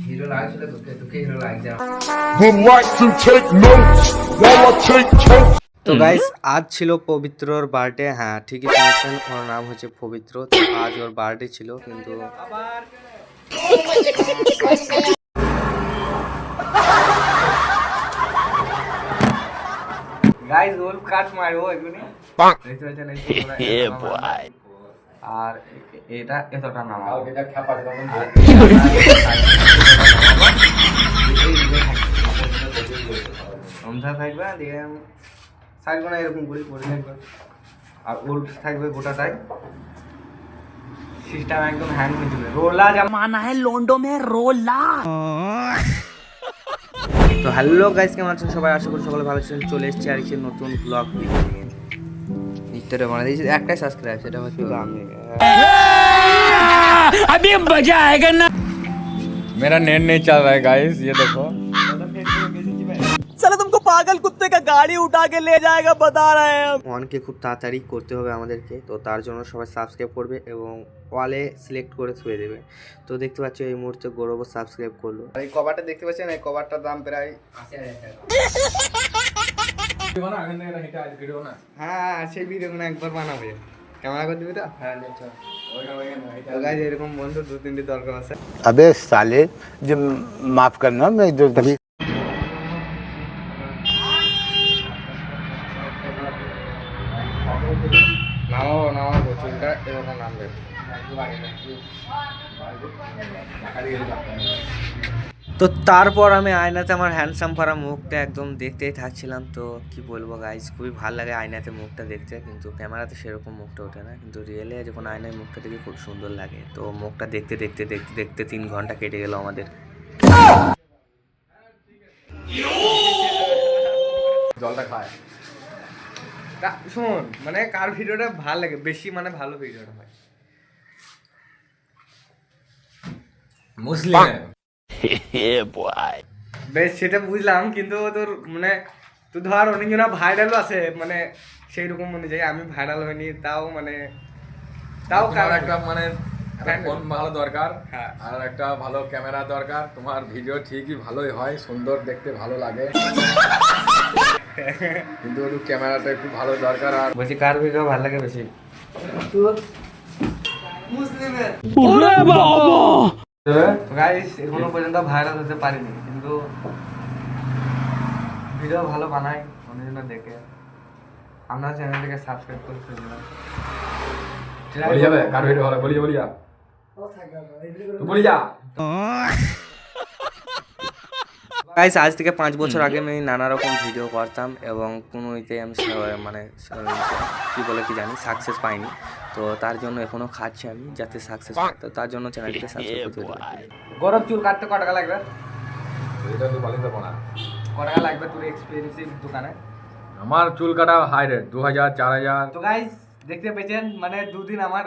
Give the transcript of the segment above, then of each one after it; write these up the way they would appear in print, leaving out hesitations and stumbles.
Hero লাগছিল তোকে hero লাগছে। Would like to take notes while I take toast. তো গাইস আজ ছিল পবিত্রর বার্থডে। হ্যাঁ ঠিকই শুনেছেন, ওর নাম হচ্ছে পবিত্র। তো আজ ওর বার্থডে ছিল, কিন্তু গাইস ওল কাট মারবো এগুনি দেখতে পাচ্ছেন এই বয়। আর এটা এতটা নামাও এটা খাপা দিলাম আমঝা থাকবে দিয়ে সাইড কোনা এরকম করে করে থাকবে। আর উল্ট থাকবে গোটাটাই, সিস্টেম একদম হ্যান্ড হয়ে যাবে। রোলা জমানা है लोंडो में रोला। তো হ্যালো গাইস, কেমন আছেন সবাই? আশা করি সকলে ভালো আছেন। চলে এসেছি আর কি নতুন ব্লগ ভিডিও নিয়ে। ইত্যাদি বানাই দিয়েছি, একটাই সাবস্ক্রাইব, সেটা হচ্ছে আমি। अभी मजा आएगा ना। मेरा नेट नहीं चल रहा है गाइस, ये देखो। साला तुमको पागल कुत्ते का गाड़ी उठा के ले जाएगा बता रहे हैं हम। ওয়ানকে খুব তাড়াতাড়ি করতে হবে আমাদেরকে, তো তার জন্য সবাই সাবস্ক্রাইব করবে এবং ওয়ালে সিলেক্ট করে ছুঁয়ে দেবে। তো দেখতে পাচ্ছ এই মুহূর্তে গৌরব সাবস্ক্রাইব করলো। আর এই কভারটা দেখতে পাচ্ছেন, এই কভারটার দাম প্রায় 80,000 টাকা। হ্যাঁ সেই ভিডিওগুলো একবার বানাবে, ক্যামেরা করে দিবি তো। হ্যাঁ তো গাইস এরকম বন্ধু 2-3টি দরকার আছে। अबे साले जब माफ करना, मैं इधर तभी নামাবো চুলটা এরকম নামবে। তো তারপর আমি আয়নাতে আমার হ্যান্ডসাম করা মুখটা একদম দেখতেই থাকছিলাম। তো কি বলবো গাইজ, খুবই ভালো লাগে আয়নাতে মুখটা দেখতে, কিন্তু ক্যামেরাতে সেরকম মুখটা ওঠে না, কিন্তু রিয়েলে যখন আয়নায় মুখটা দেখে খুব সুন্দর লাগে। তো মুখটা দেখতে দেখতে দেখতে দেখতে 3 ঘন্টা কেটে গেল আমাদের। জলটা খায়। শোন, মানে কার ভিডিওটা ভালো লাগে বেশি, মানে ভালো ভিডিওটা হয় মুসলিম বেশ, সেটা বুঝলাম, কিন্তু তোর মানে তুই ধর অনেকজনা ভাইরালও আছে, মানে সেই রকম অনুযায়ী আমি ভাইরাল হইনি, তাও মানে তাও তোমার একটা মানে হ্যাঁ। ফোন ভালো দরকার, হ্যাঁ। আর একটা ভালো ক্যামেরা দরকার। তোমার ভিডিও ঠিকই ভালোই হয়, সুন্দর দেখতে ভালো লাগে, কিন্তু একটু ক্যামেরাটা একটু ভালো দরকার। আর বলছি কার ভিডিও ভালো লাগে বেশি? মুসলিমের। গাইস এখনো পর্যন্ত ভাইরাল হতে পারিনি, কিন্তু ভিডিও ভালো বানাই, অনেকজন দেখে। আমরা চ্যানেলটাকে সাবস্ক্রাইব করে ফেললাম। বলি যাবে কার ভিডিও ভালো? বলি যা, তুই বলি যা। গাইস আজ থেকে 5 বছর আগে আমি নানা রকম ভিডিও করতাম এবং কোনো ইতে আমি মানে কি বলে কি জানি সাকসেস পাইনি। তো তার জন্য এখনো খাচ্ছি আমি যাতে সাকসেস পাই। তো তার জন্য চ্যানেলটাকে সাবস্ক্রাইব করতে হবে। গরম চুল কাটতে কত টাকা লাগবে? এটা তুই বলি দেবো না। কত টাকা লাগবে তোর এক্সপেন্সিভ দোকানে? আমার চুল কাটা হাই রেট 2000 4000। তো গাইস দেখতে পেয়েছেন, মানে 2 দিন আমার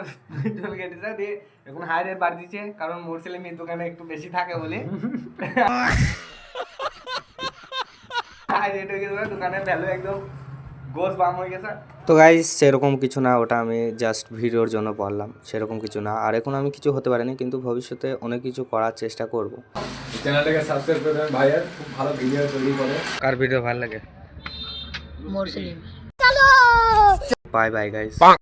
চুল কেটেছে, দিয়ে এখন হাই রেট বাড়ি দিচ্ছে, কারণ মোর ছেলে মেয়ের দোকানে একটু বেশি থাকে বলে হাই রেট হয়ে গেছে, দোকানের ভ্যালু একদম গোস বাম হয়ে গেছে। তো গাইস সেরকম কিছু না, ওটা আমি জাস্ট ভিডিওর জন্য বললাম, সেরকম কিছু না। আর এখন আমি কিছু হতে পারিনি, কিন্তু ভবিষ্যতে অনেক কিছু করার চেষ্টা করব। চ্যানেলটাকে সাবস্ক্রাইব করে দেবেন ভাইয়ের, খুব ভালো ভিডিও তৈরি করে। কার ভিডিও ভালো লাগে? Bye bye guys.